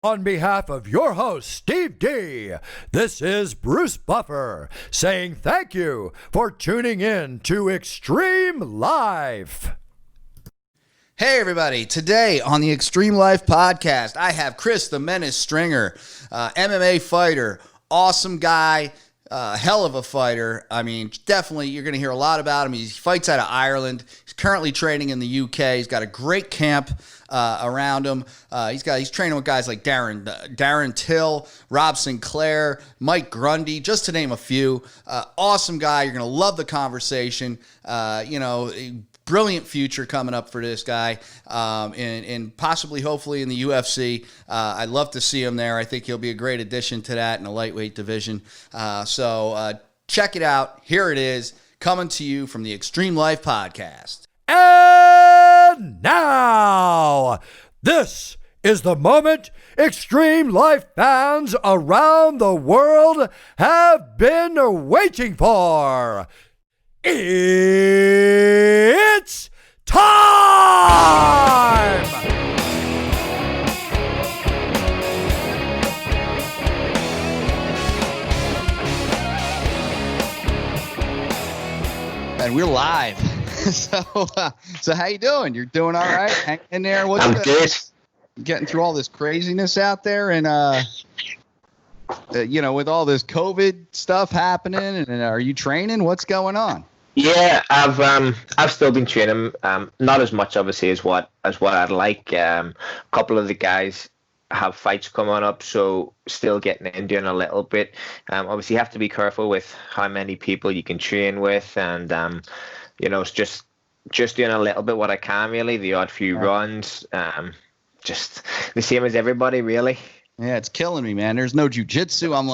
On behalf of your host, Steve D, this is Bruce Buffer saying thank you for tuning in to Xtreme Lyfe. Hey everybody, today on the Xtreme Lyfe podcast, I have Chris the Menace Stringer, MMA fighter, awesome guy, hell of a fighter. I mean, definitely you're going to hear a lot about him. He fights out of Ireland. He's currently training in the UK. He's got a great camp around him. He's training with guys like Darren Till, Rob Sinclair, Mike Grundy, just to name a few. Awesome guy. You're going to love the conversation. Brilliant future coming up for this guy, and possibly, hopefully, in the UFC. I'd love to see him there. I think he'll be a great addition to that in the lightweight division. So check it out. Here it is, coming to you from the Xtreme Lyfe podcast. And now, this is the moment Xtreme Lyfe fans around the world have been waiting for. It's time! And we're live. So how you doing? You're doing all right? Hang in there. I'm good. Getting through all this craziness out there, and with all this COVID stuff happening. And are you training? What's going on? Yeah, I've still been training. Not as much, obviously, as what I'd like. A couple of the guys have fights coming up, so still getting in, doing a little bit. Obviously, you have to be careful with how many people you can train with, and it's just doing a little bit what I can, really. The odd few runs, just the same as everybody, really. Yeah, it's killing me, man. There's no jiu-jitsu. I'm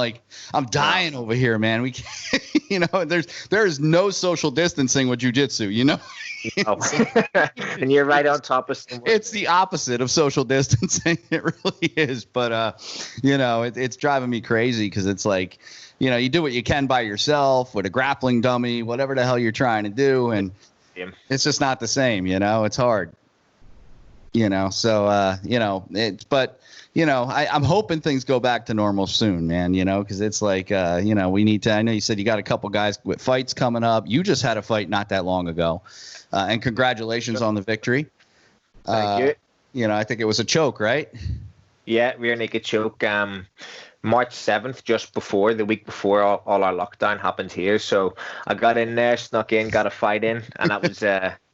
dying over here, man. We can't, there's no social distancing with jiu-jitsu, And you're right on top of someone. It's the opposite of social distancing. It really is. But, it's driving me crazy because it's like, you do what you can by yourself with a grappling dummy, whatever the hell you're trying to do. And it's just not the same, it's hard. I'm hoping things go back to normal soon, man, because it's like, we need to. I know you said you got a couple guys with fights coming up. You just had a fight not that long ago. And congratulations on the victory. Thank you. I think it was a choke, right? Yeah, rear naked choke. March 7th, just before, the week before all our lockdown happened here. So I got in there, snuck in, got a fight in. And that was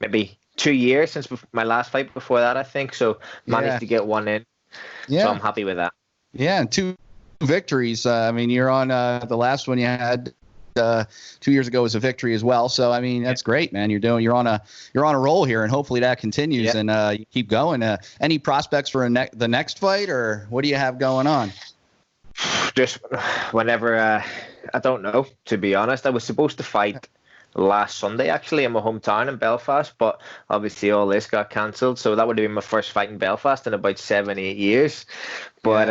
maybe 2 years since my last fight before that, I think. So managed to get one in. Yeah. So I'm happy with that. Yeah, and 2 victories. You're on the last one you had 2 years ago was a victory as well. So that's great, man. You're on a roll here, and hopefully that continues and you keep going. Any prospects for the next fight, or what do you have going on? Just whenever. I don't know, to be honest. I was supposed to fight last Sunday, actually, in my hometown in Belfast, but obviously all this got cancelled, so that would have been my first fight in Belfast in about 7-8 years. But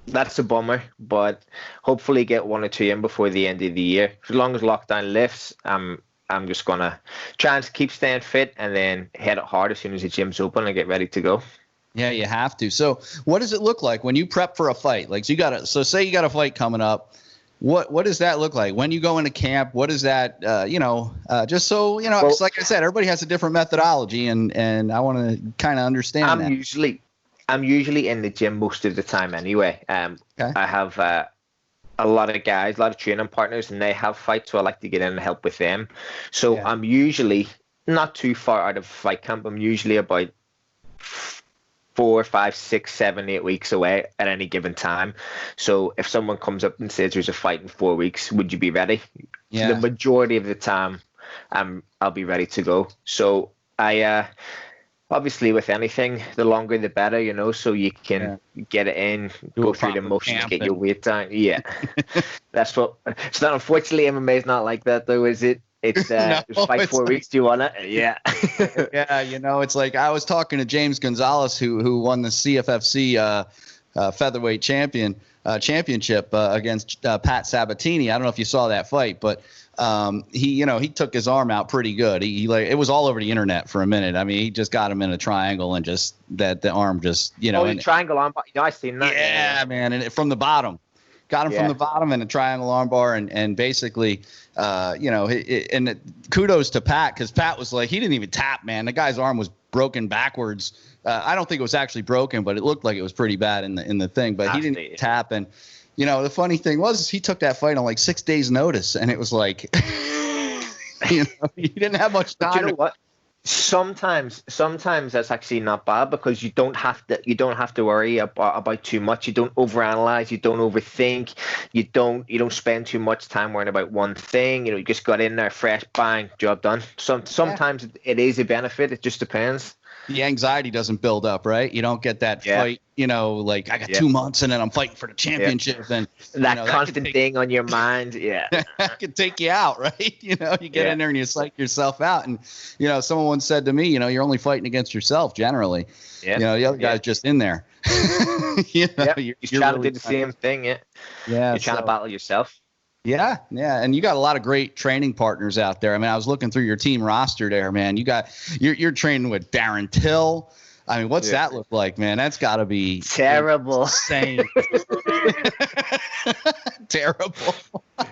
that's a bummer, but hopefully get 1 or 2 in before the end of the year. As long as lockdown lifts, I'm just gonna try and keep staying fit and then hit it hard as soon as the gym's open and get ready to go. Yeah, you have to. So what does it look like when you prep for a fight? Like, so say you got a fight coming up. What does that look like when you go into camp? What is that? Just so it's like I said, everybody has a different methodology, and I want to kind of understand that. I'm usually in the gym most of the time anyway. Okay. I have a lot of guys, a lot of training partners, and they have fights, so I like to get in and help with them. So I'm usually not too far out of fight camp. I'm usually about 4, 5, 6, 7, 8 weeks away at any given time. So if someone comes up and says there's a fight in 4 weeks, would you be ready? Yeah. So the majority of the time, I'll be ready to go. So I obviously with anything, the longer the better, so you can get it in, go through the motions, get your weight down. Yeah. That's what it's not. Unfortunately, MMA is not like that though, is it? It's just fight 4 weeks. Do you want it? Yeah. Yeah, it's like I was talking to James Gonzalez, who won the CFFC featherweight champion championship against Pat Sabatini. I don't know if you saw that fight, but he took his arm out pretty good. He like it was all over the internet for a minute. I mean, he just got him in a triangle and just the arm just triangle arm. I seen that. Yeah, man, and from the bottom. Got him from the bottom in a triangle armbar, and basically, and kudos to Pat, because Pat was like, he didn't even tap, man. The guy's arm was broken backwards. I don't think it was actually broken, but it looked like it was pretty bad in the thing. But he didn't tap, and the funny thing was he took that fight on like 6 days' notice, and it was like, he didn't have much time. But you know what? Sometimes that's actually not bad, because you don't have to worry about too much. You don't overanalyze, you don't overthink, you don't spend too much time worrying about one thing. You just got in there fresh, bang, job done. Sometimes it is a benefit. It just depends. The anxiety doesn't build up, right? You don't get that fight, like I got 2 months and then I'm fighting for the championship. And that constant thing on your mind. Yeah. That could take you out, right? You get in there and you psych yourself out. And, someone once said to me, you're only fighting against yourself generally. Yeah. The other guy's just in there. You're trying to do the same thing. Yeah. You're trying to battle yourself. Yeah. And you got a lot of great training partners out there. I mean, I was looking through your team roster there, man. You're training with Darren Till. I mean, what's that look like, man? That's got to be terrible. Insane. Terrible.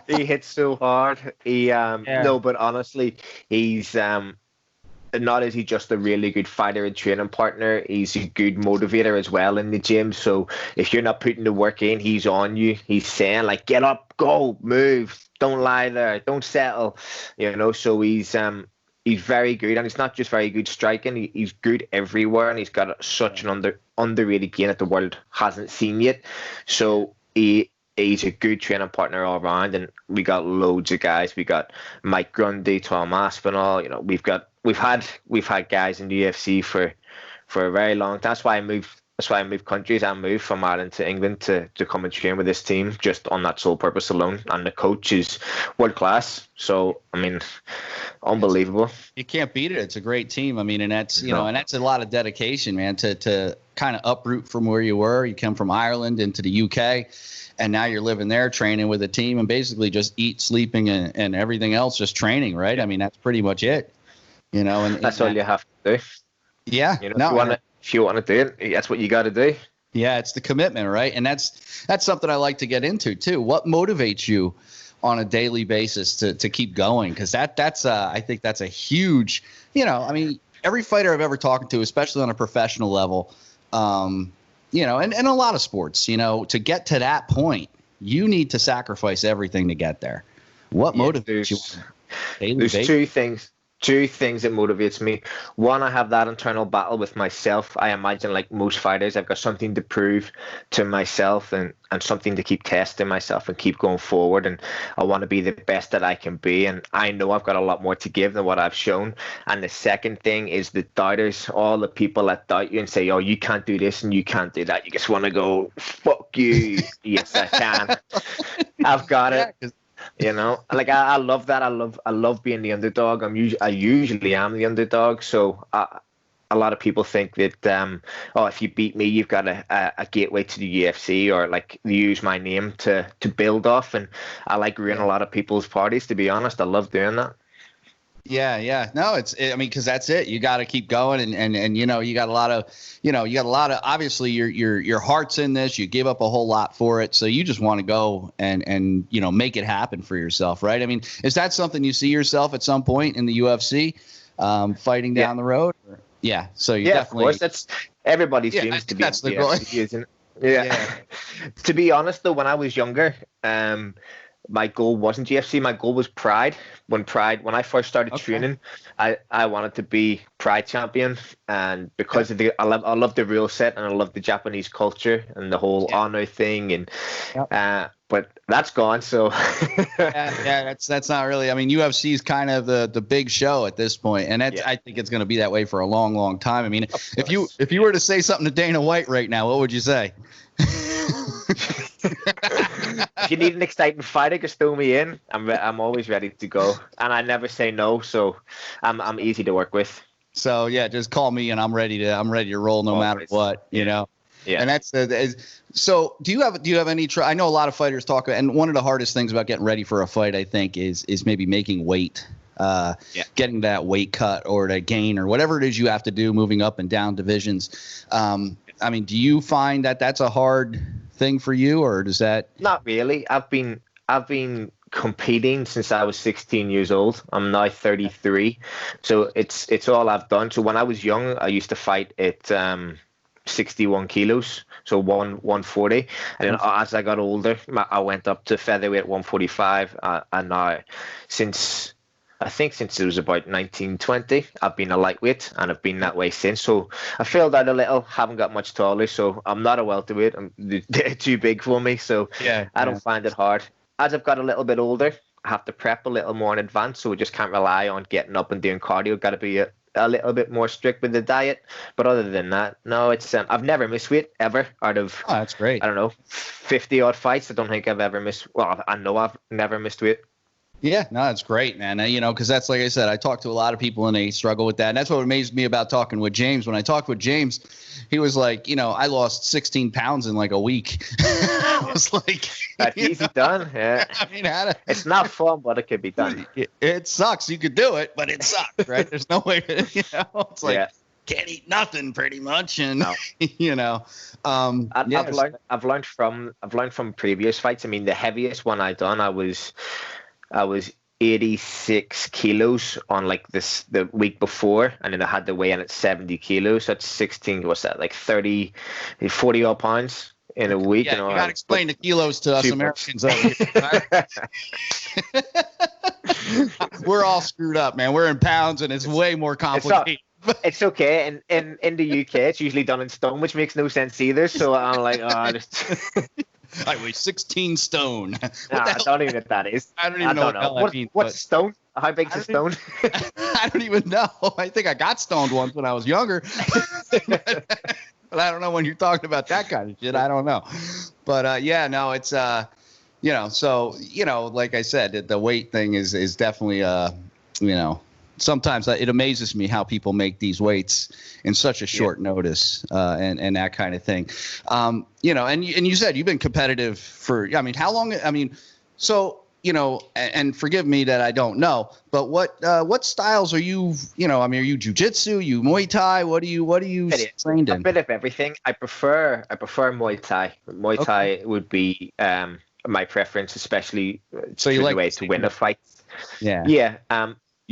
He hits so hard. No, but honestly, he's not is he just a really good fighter and training partner, he's a good motivator as well in the gym. So if you're not putting the work in, he's on you. He's saying like, get up, go, move, don't lie there, don't settle. So he's very good, and he's not just very good striking. He's good everywhere, and he's got such an underrated game that the world hasn't seen yet. So he's a good training partner all around, and we got loads of guys. We got Mike Grundy, Tom Aspinall. We've had guys in the UFC for a very long time. That's why I moved countries. I moved from Ireland to England to come and train with this team just on that sole purpose alone. And the coach is world class. So I mean, unbelievable. You can't beat it. It's a great team. I mean, and that's and that's a lot of dedication, man. To kind of uproot from where you were. You come from Ireland into the UK. And now you're living there, training with a team, and basically just eat, sleeping, and everything else, just training, right? I mean, that's pretty much it, And that's all you have to do. Yeah. If you want to do it, that's what you got to do. Yeah, it's the commitment, right? And that's something I like to get into too. What motivates you on a daily basis to keep going? Because that's I think that's a huge, I mean, every fighter I've ever talked to, especially on a professional level, and a lot of sports, to get to that point, you need to sacrifice everything to get there. What motivates you? There's two things that motivates me. One, I have that internal battle with myself. I imagine, like most fighters, I've got something to prove to myself and something to keep testing myself and keep going forward. And I want to be the best that I can be. And I know I've got a lot more to give than what I've shown. And the second thing is the doubters, all the people that doubt you and say, oh, you can't do this and you can't do that. You just want to go, fuck you. Yes, I can. I've got it. Like I love that. I love being the underdog. I usually am the underdog. So a lot of people think that if you beat me, you've got a gateway to the UFC, or like use my name to build off. And I like ruining a lot of people's parties. To be honest, I love doing that. Yeah. No, because that's it. You got to keep going, and you got a lot of, obviously your heart's in this. You give up a whole lot for it, so you just want to go and make it happen for yourself, right? I mean, is that something you see yourself at some point in the UFC, fighting down the road? Yeah. So you definitely. Of course, that's everybody's dreams to be in the UFC, isn't it? Yeah. To be honest, though, when I was younger, my goal wasn't UFC. My goal was Pride. When I first started training, I wanted to be Pride champion, and because of I love the rule set, and I love the Japanese culture and the whole honor thing, and but that's gone. So that's not really. I mean, UFC is kind of the big show at this point, and I think it's going to be that way for a long, long time. I mean, if you were to say something to Dana White right now, what would you say? If you need an exciting fighter, just throw me in. I'm always ready to go, and I never say no. So I'm easy to work with. So just call me, and I'm ready to roll no matter what. Yeah. And that's so. Do you have any? I know a lot of fighters talk, and one of the hardest things about getting ready for a fight, I think, is maybe making weight, getting that weight cut or that gain or whatever it is you have to do, moving up and down divisions. I mean, do you find that that's a hard thing for you, or does that? Not really. I've been competing since I was 16 years old. I'm now 33, so it's all I've done. So when I was young, I used to fight at 61 kilos, so 140, and then as I got older, I went up to featherweight 145, and now since it was about 1920, I've been a lightweight, and I've been that way since. So I filled out a little, haven't got much taller, so I'm not a welterweight. They're too big for me, so I don't find it hard. As I've got a little bit older, I have to prep a little more in advance, so we just can't rely on getting up and doing cardio. Got to be a little bit more strict with the diet. But other than that, no, it's I've never missed weight ever out of, that's great. I don't know, 50 odd fights. I don't think I've ever missed. Well, I know I've never missed weight. Yeah, no, that's great, man. Because that's, like I said, I talk to a lot of people and they struggle with that. And that's what amazed me about talking with James. When I talked with James, he was like, I lost 16 pounds in like a week. I was like, that's easy done. Yeah. I mean, it's not fun, but it could be done. It sucks. You could do it, but it sucks, right? There's no way to, it's like, can't eat nothing pretty much. And, I've learned from previous fights. I mean, the heaviest one I done, I was 86 kilos on like the week before, and then I had to weigh in at 70 kilos. That's 16. What's that? Like 40 odd pounds in a week. Yeah, you got to explain the kilos to us Americans over here. We're all screwed up, man. We're in pounds, and it's way more complicated. It's okay. In the UK, it's usually done in stone, which makes no sense either. So I'm like, I weigh 16 stone. I don't even know what that is. I don't even know what the hell that means. What's stone? How big's a stone? I don't even know. I think I got stoned once when I was younger. But I don't know when you're talking about that kind of shit. I don't know. But it's so like I said, the weight thing is definitely sometimes it amazes me how people make these weights in such a short notice, and that kind of thing. And you said you've been competitive for, how long? And forgive me that I don't know, but what styles are you, are you jiu-jitsu, you Muay Thai? What are you trained in? A bit of everything. I prefer Muay Thai. Muay Thai would be my preference, especially so you like the way to win a fight. Yeah.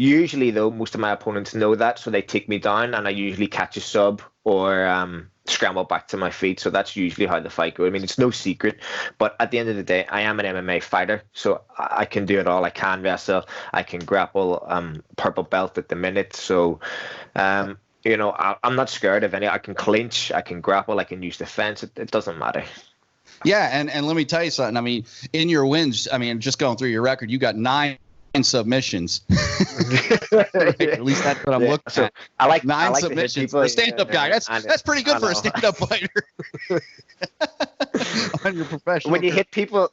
Usually, though, most of my opponents know that, so they take me down, and I usually catch a sub or scramble back to my feet. So that's usually how the fight goes. I mean, it's no secret, but at the end of the day, I am an MMA fighter, so I can do it all. I can wrestle, I can grapple. Purple belt at the minute, so I'm not scared of any. I can clinch, I can grapple, I can use the fence. It doesn't matter. Yeah, and let me tell you something. I mean, in your wins, just going through your record, you got 9 submissions. Right? At least that's what I'm looking at. I like 9 submissions for a stand-up guy. That's pretty good for a stand-up fighter. On your professional. When you hit people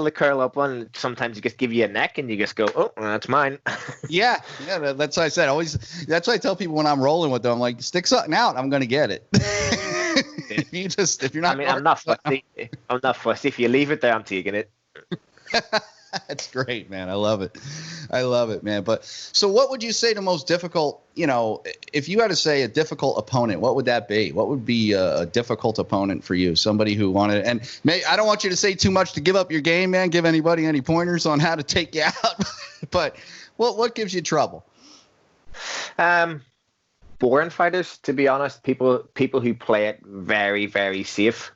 to curl up on, sometimes you just give you a neck and you just go, oh, that's mine. Yeah. That's what I said. That's what I tell people when I'm rolling with them. I'm like, stick something out, I'm gonna get it. if you're not. I'm not fussy. I'm not fussy. If you leave it there, I'm taking it. That's great, man. I love it, man. But so what would you say the most difficult, if you had to say a difficult opponent, what would that be? What would be a difficult opponent for you? Somebody who wanted, and I don't want you to say too much to give up your game, man. Give anybody any pointers on how to take you out. But what gives you trouble? Boring fighters, to be honest. People who play it very, very safe.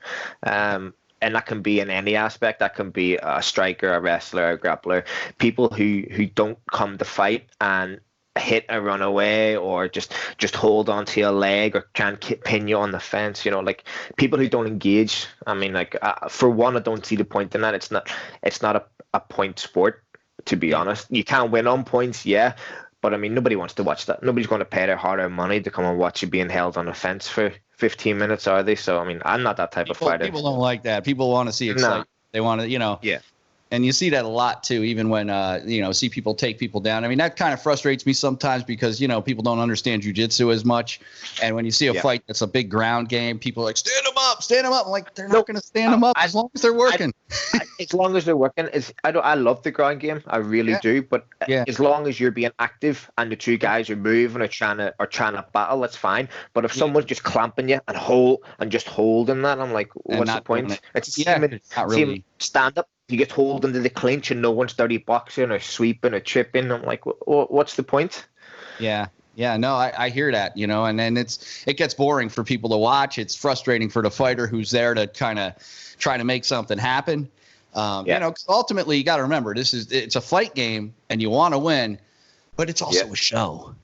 And that can be in any aspect. That can be a striker, a wrestler, a grappler. People who don't come to fight and hit a runaway or just hold on to your leg or try and pin you on the fence. Like people who don't engage. I mean, for one, I don't see the point in that. It's not a point sport, to be honest. You can win on points, yeah. But I mean, nobody wants to watch that. Nobody's going to pay their hard-earned money to come and watch you being held on a fence for 15 minutes, are they? So I mean, I'm not that type of fighter. People don't like that. People want to see excitement. They want to, Yeah. And you see that a lot too, even when see people take people down. I mean, that kind of frustrates me sometimes because people don't understand jiu-jitsu as much. And when you see a fight that's a big ground game, people are like, stand them up, stand them up. I'm like, they're not going to stand them up as long as they're working. As long as they're working, I love the ground game, I really do. But as long as you're being active and the two guys are moving or trying to battle, that's fine. But if someone's just clamping you and just holding that, I'm like, what's the point? It's not really stand up. You get hold into the clinch and no one's dirty boxing or sweeping or tripping. I'm like, what's the point? Yeah. Yeah, no, I hear that, and then it gets boring for people to watch. It's frustrating for the fighter who's there to kind of try to make something happen. 'Cause ultimately you got to remember it's a fight game and you want to win, but it's also a show.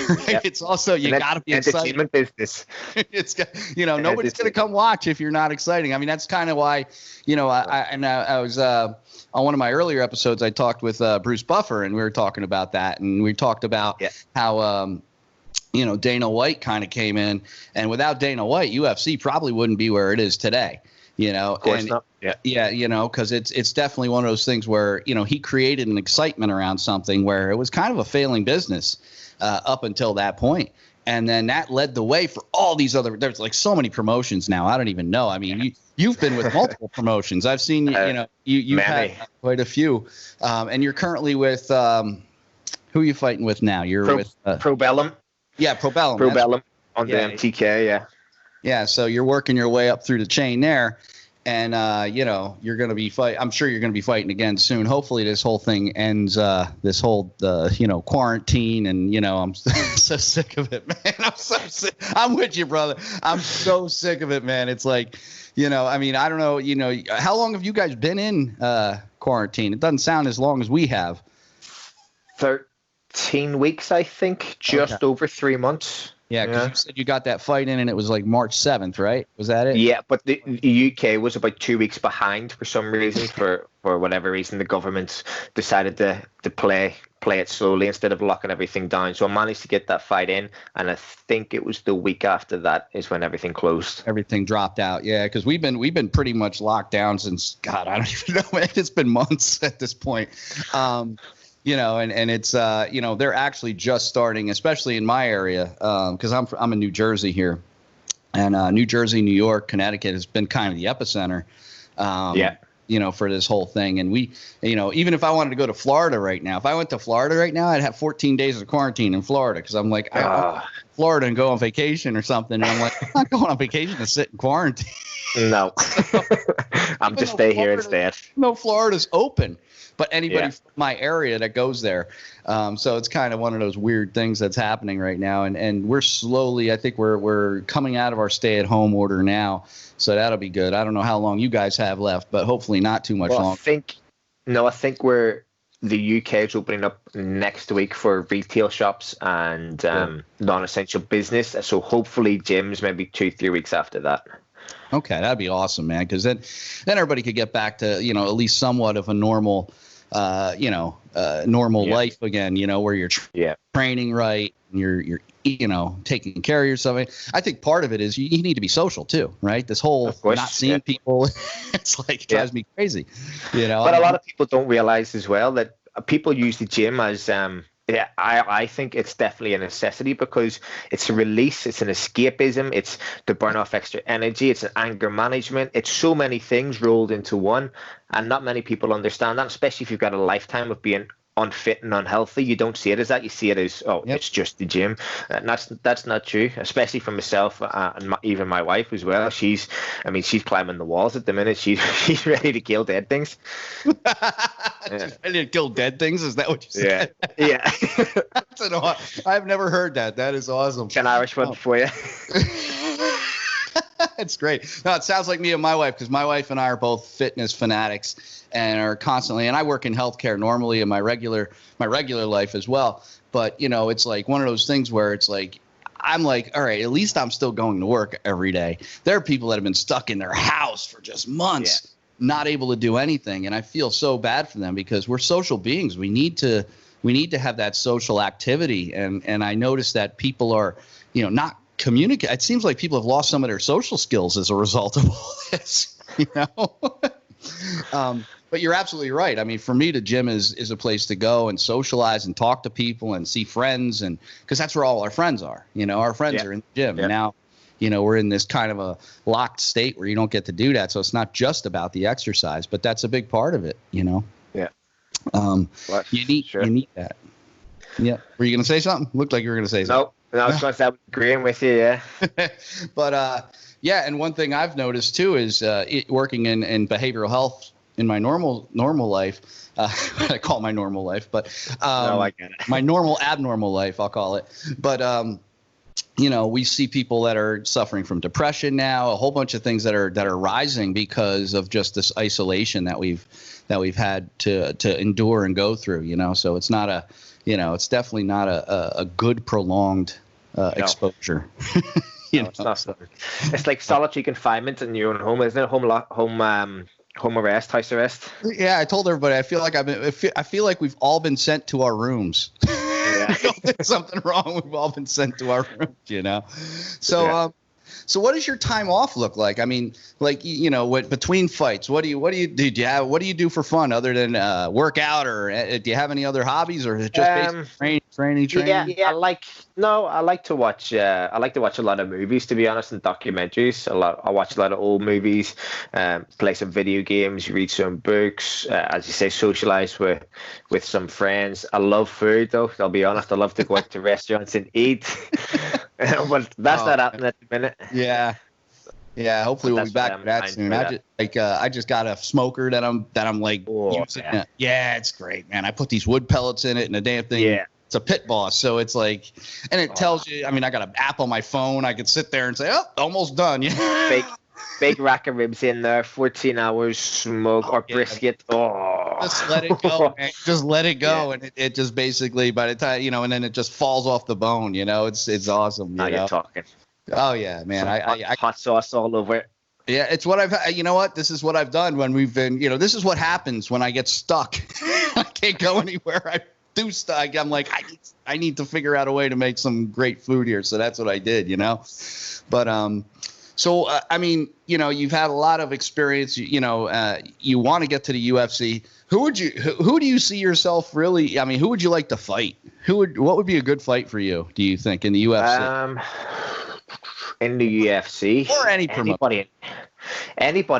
Right? Yep. It's also you got to be excited. Entertainment business. It's nobody's going to come watch if you're not exciting. I mean, that's kind of why I was on one of my earlier episodes. I talked with Bruce Buffer, and we were talking about that, and we talked about how Dana White kind of came in, and without Dana White, UFC probably wouldn't be where it is today. Of course not. Because it's definitely one of those things where he created an excitement around something where it was kind of a failing business up until that point. And then that led the way for all these there's like so many promotions now. I don't even know. I mean, you've been with multiple promotions. I've seen, you've had quite a few. And you're currently with, who are you fighting with now? You're with Probellum. Yeah, Probellum. Probellum on the MTK, Yeah, so you're working your way up through the chain there. And, you're going to be I'm sure you're going to be fighting again soon. Hopefully this whole thing ends, this whole, quarantine. And, I'm so sick of it, man. I'm so sick. I'm with you, brother. I'm so sick of it, man. It's like, I mean, I don't know, how long have you guys been in quarantine? It doesn't sound as long as we have. 13 weeks, I think. Just over 3 months. Yeah, because you said you got that fight in and it was like March 7th, right? Was that it? Yeah, but the UK was about 2 weeks behind for some reason. For whatever reason, the government decided to play it slowly instead of locking everything down. So I managed to get that fight in, and I think it was the week after that is when everything closed. Everything dropped out, yeah, because we've been pretty much locked down since, God, I don't even know, man. It's been months at this point. And it's, they're actually just starting, especially in my area, because I'm in New Jersey here, and New Jersey, New York, Connecticut has been kind of the epicenter, for this whole thing. And we, even if I wanted to go to Florida right now, if I went to Florida right now, I'd have 14 days of quarantine in Florida because I'm like, I want to go to Florida and go on vacation or something. And I'm like, I'm not going on vacation to sit in quarantine. No, I'm just stay here instead. No, Florida's open. But anybody from my area that goes there. So it's kind of one of those weird things that's happening right now. And we're slowly, I think we're coming out of our stay-at-home order now. So that'll be good. I don't know how long you guys have left, but hopefully not too much longer. I think the UK is opening up next week for retail shops and non-essential business. So hopefully gyms maybe 2-3 weeks after that. Okay, that'd be awesome, man. Because then everybody could get back to at least somewhat of a normal, life again. Where you're training right, and you're taking care of yourself. I think part of it is you need to be social too, right? This whole not seeing people, it's like it drives me crazy. But a lot of people don't realize as well that people use the gym as I think it's definitely a necessity because it's a release, it's an escapism, it's to burn off extra energy, it's an anger management, it's so many things rolled into one, and not many people understand that, especially if you've got a lifetime of being unfit and unhealthy. You don't see it as that. You see it as it's just the gym, and that's not true, especially for myself and even my wife as well. She's climbing the walls at the minute. She's ready to kill dead things. She's ready to kill dead things? Is that what you said? Yeah. I've never heard that. That is awesome. It's an Irish one for you. It's great. No, it sounds like me and my wife, because my wife and I are both fitness fanatics and are constantly, and I work in healthcare normally in my regular life as well. But, it's like one of those things where it's like, I'm like, all right, at least I'm still going to work every day. There are people that have been stuck in their house for just months, not able to do anything. And I feel so bad for them because we're social beings. We need to have that social activity. And I notice that people are, not communicate. It seems like people have lost some of their social skills as a result of all this, But you're absolutely right. I mean, for me, the gym is a place to go and socialize and talk to people and see friends, and because that's where all our friends are. Our friends are in the gym. And now, we're in this kind of a locked state where you don't get to do that. So it's not just about the exercise, but that's a big part of it. Yeah. You need that. Yeah. Were you going to say something? Looked like you were going to say something. No, I was going to say I'm agreeing with you. Yeah. But and one thing I've noticed too is working in behavioral health in my normal life. I call it my normal life, but I get it. My normal abnormal life, I'll call it. But we see people that are suffering from depression now, a whole bunch of things that are rising because of just this isolation that we've had to endure and go through. So it's not it's definitely not a good prolonged exposure. It's not. It's like solitary confinement in your own home, isn't it? Home arrest, house arrest. Yeah, I told everybody. I feel like we've all been sent to our rooms. Yeah. There's something wrong. We've all been sent to our rooms. So, so what does your time off look like? I mean, like between fights, what do you do? What do you do for fun other than work out, or do you have any other hobbies, or is it just basically training? Yeah. I like to watch. I like to watch a lot of movies, to be honest, and documentaries. I watch a lot of old movies. Play some video games, read some books. As you say, socialize with some friends. I love food, though. I'll be honest. I love to go out to restaurants and eat. But that's not happening at the minute. Yeah. Hopefully we'll be back to that soon. I just got a smoker that I'm like using. Yeah, it's great, man. I put these wood pellets in it, and the damn thing. Yeah. It's a pit boss, so it's like, and it tells you. I mean, I got an app on my phone. I could sit there and say, "Oh, almost done." Yeah. Big rack of ribs in there, 14 hours smoke or brisket. Oh, just let it go, man. Just let it go, and it just basically by the time and then it just falls off the bone. It's awesome. Now you're talking. Oh yeah, man. I hot sauce all over it. Yeah, it's what I've. This is what I've done when we've been. This is what happens when I get stuck. I can't go anywhere. I do stuff. I'm like, I need to figure out a way to make some great food here. So that's what I did. But so I mean, you've had a lot of experience. You want to get to the UFC. Who do you see yourself really? I mean, who would you like to fight? What would be a good fight for you? Do you think in the UFC? In the UFC, or anybody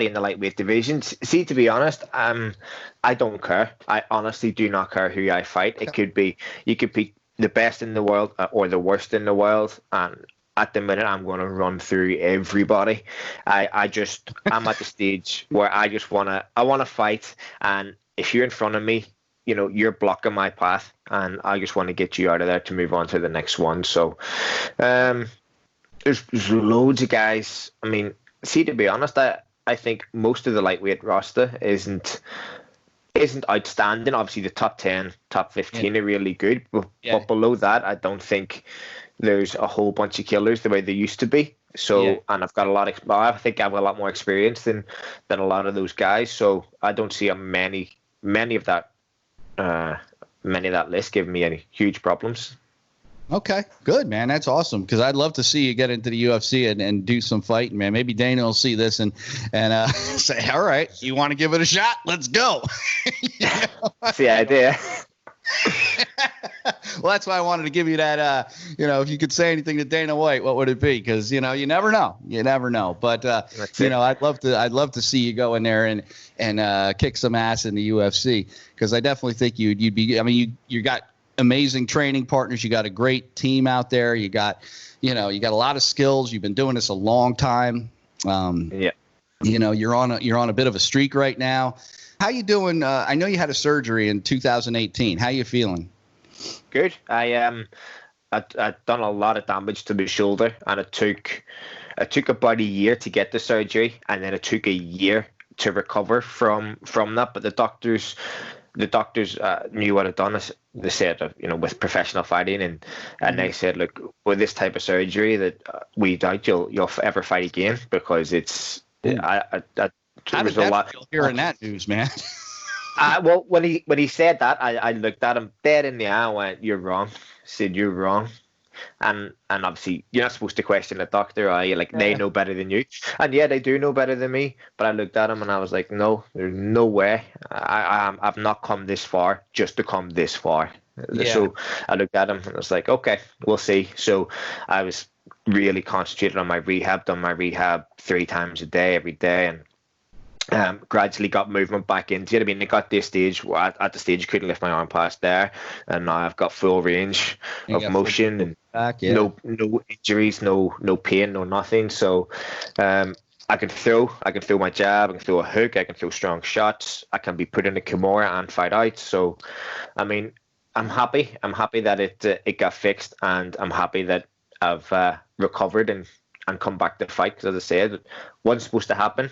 in the lightweight division. See, to be honest, I don't care. I honestly do not care who I fight. It could be you could be the best in the world or the worst in the world, and at the minute I'm going to run through everybody. I'm at the stage where I want to fight, and if you're in front of me, you're blocking my path, and I just want to get you out of there to move on to the next one. So, There's loads of guys. I mean, see, to be honest, I think most of the lightweight roster isn't outstanding. Obviously, the top 10, top 15 are really good, but below that, I don't think there's a whole bunch of killers the way there used to be. So, and I've got I think I have a lot more experience than a lot of those guys. So I don't see many of that list giving me any huge problems. Okay, good, man. That's awesome, because I'd love to see you get into the UFC and do some fighting, man. Maybe Dana will see this and say, all right, you want to give it a shot? Let's go. That's the idea. Well, that's why I wanted to give you that, if you could say anything to Dana White, what would it be? Because, you never know. You never know. But, I'd love to see you go in there and kick some ass in the UFC, because I definitely think you'd be, I mean, you got amazing training partners. You got a great team out there. You got a lot of skills. You've been doing this a long time. You're on a bit of a streak right now. How you doing? I know you had a surgery in 2018. How you feeling? Good. I'd done a lot of damage to my shoulder, and it took about a year to get the surgery, and then it took a year to recover from that. But the doctors knew what I'd done. They said, with professional fighting, and they said, look, with this type of surgery, that we doubt you'll ever fight again, because it's. How did that feel hearing that news, man? Well, when he said that, I looked at him dead in the eye and went, "You're wrong." I said, "You're wrong." And obviously you're not supposed to question a doctor, are you? Like, they know better than you. And yeah, they do know better than me. But I looked at him and I was like, no, there's no way. I've not come this far just to come this far. Yeah. So I looked at him and I was like, okay, we'll see. So I was really concentrated on my rehab, done my rehab 3 times a day, every day, and gradually got movement back into it. I mean, it got this stage where at the stage I couldn't lift my arm past there, and now I've got full range of motion and back, no injuries, no pain, no nothing. So I can throw my jab, I can throw a hook, I can throw strong shots, I can be put in a Kimura and fight out. So I mean, I'm happy that it got fixed, and I'm happy that I've recovered and come back to fight, because as I said, it wasn't supposed to happen.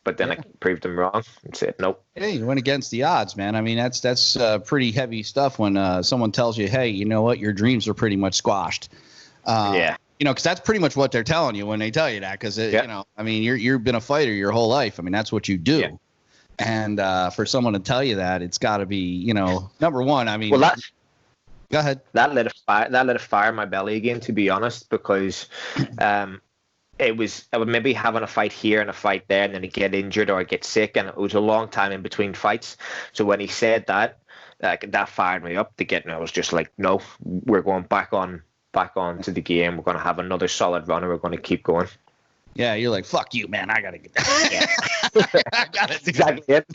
But then I proved them wrong and said nope. Hey, you went against the odds, man. I mean, that's pretty heavy stuff when someone tells you, hey, you know what, your dreams are pretty much squashed. You know, because that's pretty much what they're telling you when they tell you that. Because you know, I mean, you've been a fighter your whole life. I mean, that's what you do. Yeah. And for someone to tell you that, it's got to be, you know, number one. I mean, well, go ahead. That lit a fire in my belly again, to be honest, because I would maybe having a fight here and a fight there, and then I get injured or I get sick, and it was a long time in between fights. So when he said that, that fired me up to get, and I was just like, no, we're going back on to the game. We're going to have another solid run, and we're going to keep going. Yeah, you're like, fuck you, man. I got to get that. Yeah. That's exactly it.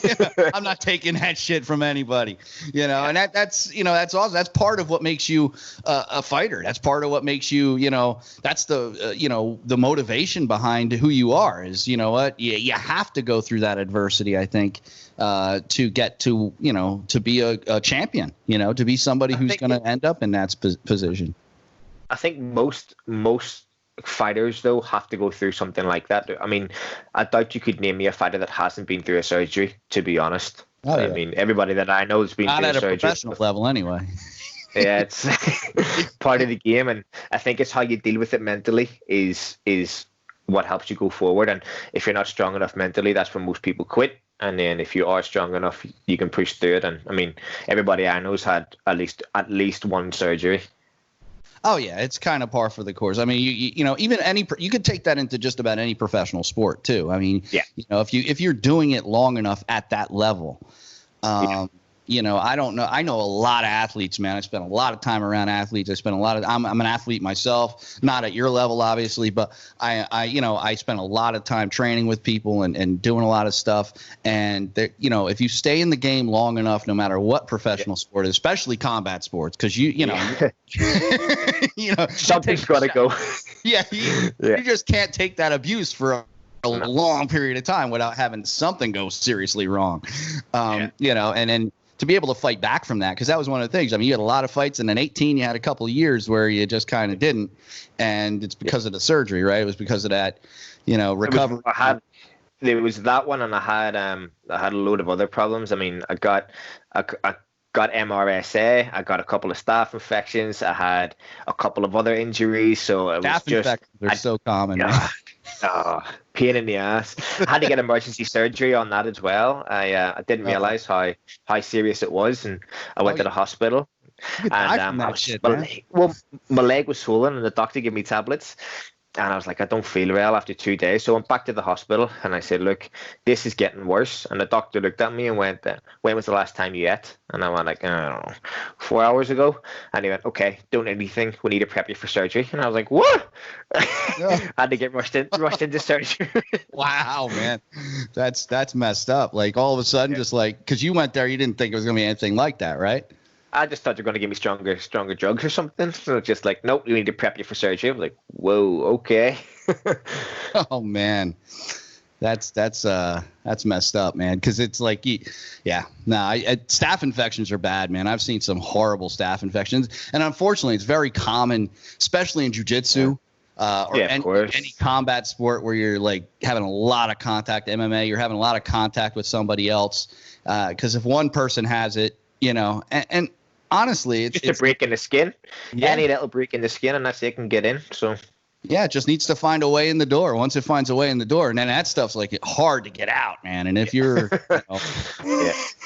Yeah, I'm not taking that shit from anybody, you know, and that's, you know, that's awesome. That's part of what makes you a fighter. That's part of what makes you, you know, that's the, you know, the motivation behind who you are is, you know what, you have to go through that adversity, I think, to get to, you know, to be a champion, you know, to be somebody who's going to end up in that position. I think most fighters, though, have to go through something like that. I mean, I doubt you could name me a fighter that hasn't been through a surgery, to be honest. Oh, yeah. I mean, everybody that I know has been through a surgery. Not at a professional level, anyway. Yeah, it's part of the game, and I think it's how you deal with it mentally is what helps you go forward. And if you're not strong enough mentally, that's when most people quit. And then if you are strong enough, you can push through it. And I mean, everybody I know's had at least one surgery. Oh yeah, it's kind of par for the course. I mean, you know, even you could take that into just about any professional sport too. I mean, yeah, you know, if you're doing it long enough at that level, you know, I don't know. I know a lot of athletes, man. I spent a lot of time around athletes. I spent a lot of. I'm an athlete myself, not at your level, obviously, but I spent a lot of time training with people and doing a lot of stuff. And you know, if you stay in the game long enough, no matter what professional sport, especially combat sports, because you know, you know, something's got to go. Yeah, you just can't take that abuse for a long period of time without having something go seriously wrong. You know, and then to be able to fight back from that, because that was one of the things. I mean, you had a lot of fights, and then 18, you had a couple of years where you just kind of didn't, and it's because of the surgery, right? It was because of that, you know, recovery. There was that one, and I had a load of other problems. I mean, I got MRSA. I got a couple of staph infections. I had a couple of other injuries. So it was just infections are so common. Pain in the ass. I had to get emergency surgery on that as well. I didn't realize how serious it was, and I went to the hospital. And my leg was swollen, and the doctor gave me tablets. And I was like, I don't feel well after 2 days. So I went back to the hospital and I said, look, this is getting worse. And the doctor looked at me and went, when was the last time you ate? And I went like, I don't know, 4 hours ago. And he went, okay, don't need anything. We need to prep you for surgery. And I was like, what? I had to get rushed into surgery. Wow, man. That's messed up. Like all of a sudden, just like, because you went there, you didn't think it was going to be anything like that, right? I just thought they were going to give me stronger drugs or something. So just like, nope, we need to prep you for surgery. I was like, whoa, okay. Oh man, that's messed up, man. Because it's like, staph infections are bad, man. I've seen some horrible staph infections, and unfortunately, it's very common, especially in jiu-jitsu. Or any combat sport where you're like having a lot of contact. MMA, you're having a lot of contact with somebody else. Because if one person has it, you know, and honestly, it's just a break in the skin. Yeah. Any little break in the skin, and that's it can get in. So yeah, it just needs to find a way in the door. Once it finds a way in the door, and then that stuff's like hard to get out, man. And if you're,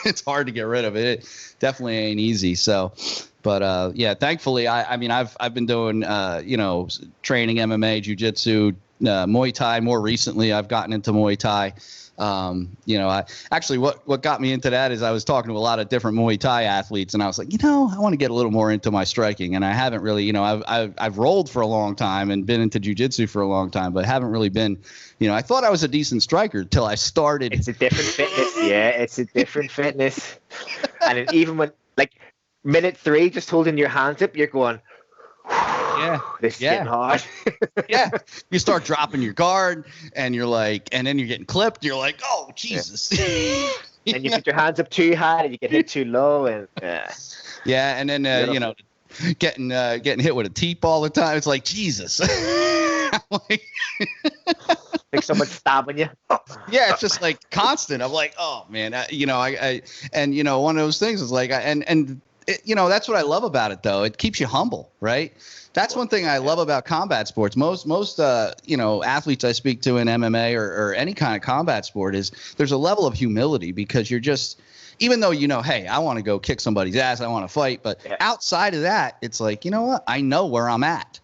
it's hard to get rid of it. It definitely ain't easy. So, Yeah, thankfully, I mean, I've been doing, training MMA, jiu-jitsu, Muay Thai. More recently, I've gotten into Muay Thai. What got me into that is I was talking to a lot of different Muay Thai athletes, and I was like, I want to get a little more into my striking. And I haven't really, I've rolled for a long time and been into jiu-jitsu for a long time, but haven't really been, I thought I was a decent striker till I started. It's a different fitness. Yeah, it's a different fitness. And even when, like, minute 3, just holding your hands up, you're going, yeah, this is getting hard. Yeah, you start dropping your guard, and you're like, and then you're getting clipped. You're like, oh Jesus! Yeah. And you put your hands up too high, and you get hit too low, and and then getting hit with a teep all the time. It's like Jesus. Like someone's stabbing you. Yeah, it's just like constant. I'm like, oh man, one of those things is like, that's what I love about it, though. It keeps you humble, right? That's one thing I love about combat sports. Most athletes I speak to in MMA or any kind of combat sport is there's a level of humility, because you're just, even though hey, I want to go kick somebody's ass, I want to fight, but outside of that, it's like, you know what? I know where I'm at.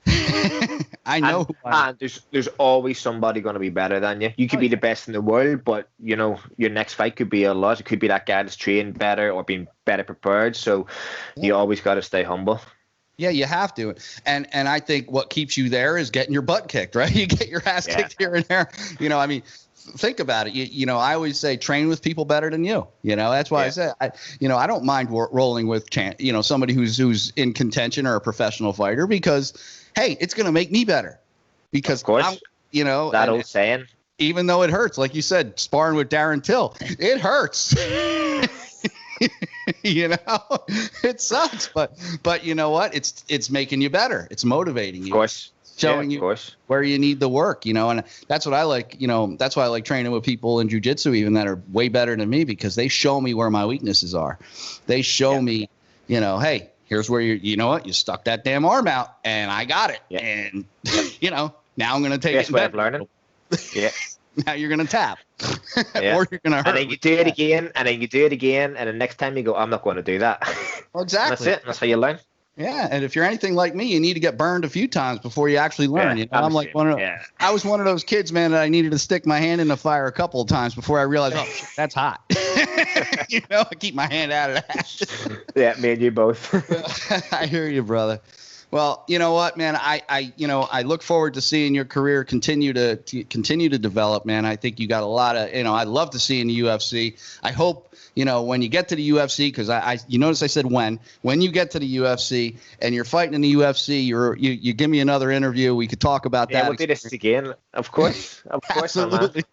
I know. And there's always somebody going to be better than you. You could be the best in the world, but your next fight could be a loss. It could be that guy that's trained better or being better prepared. So you always got to stay humble. Yeah, you have to. And I think what keeps you there is getting your butt kicked, right? You get your ass kicked here and there. I mean, think about it. I always say train with people better than you. That's why I say I don't mind rolling with somebody who's in contention or a professional fighter, because hey, it's going to make me better. Because of course, that old saying. Even though it hurts, like you said, sparring with Darren Till, it hurts. It sucks, but you know what? It's making you better. It's motivating you. Of course. Showing you where you need the work, and that's what I like, that's why I like training with people in jiu-jitsu even that are way better than me, because they show me where my weaknesses are. They show me, hey, here's where you stuck that damn arm out and I got it. Yeah. And, now I'm going to take it. Way of learning. Yeah. Now you're going to tap. Yeah. Or you're going to hurt. And then you do it again, and then you do it again, and the next time you go, I'm not going to do that. Well, exactly. That's it. That's how you learn. Yeah, and if you're anything like me, you need to get burned a few times before you actually learn. I'm like I was one of those kids, man, that I needed to stick my hand in the fire a couple of times before I realized, oh, shit, that's hot. I keep my hand out of that. Yeah, me and you both. I hear you, brother. Well, you know what, man? I look forward to seeing your career continue to develop, man. I think you got a lot of, I'd love to see in the UFC. I hope, when you get to the UFC, because you notice I said when you get to the UFC and you're fighting in the UFC, you give me another interview. We could talk about that. Yeah, we'll do this again. Of course. Absolutely.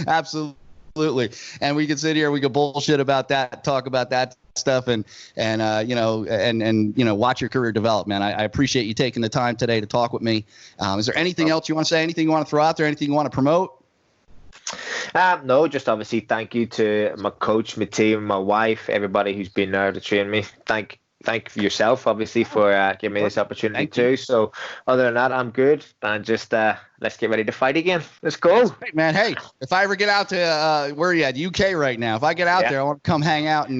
Absolutely. And we could sit here, we could bullshit about that, talk about that stuff, and watch your career develop, man. I appreciate you taking the time today to talk with me. Is there anything else you want to say? Anything you want to throw out there? Anything you want to promote? No, just obviously thank you to my coach, my team, my wife, everybody who's been there to train me. Thank yourself, obviously, for giving me this opportunity too. So other than that, I'm good. And just let's get ready to fight again. Let's go. Great, man. Hey, if I ever get out to where are you at? UK right now. If I get out there, I want to come hang out and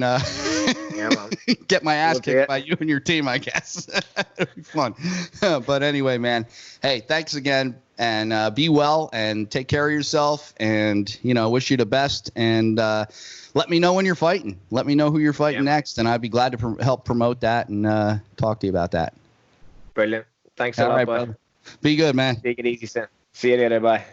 get my ass kicked by you and your team, I guess. It'll be fun. But anyway, man, hey, thanks again. And be well and take care of yourself, and wish you the best, and let me know when you're fighting. Let me know who you're fighting next, and I'd be glad to help promote that and talk to you about that. Brilliant. Thanks a lot, bud. Be good, man. Take it easy, son. See you later. Bye.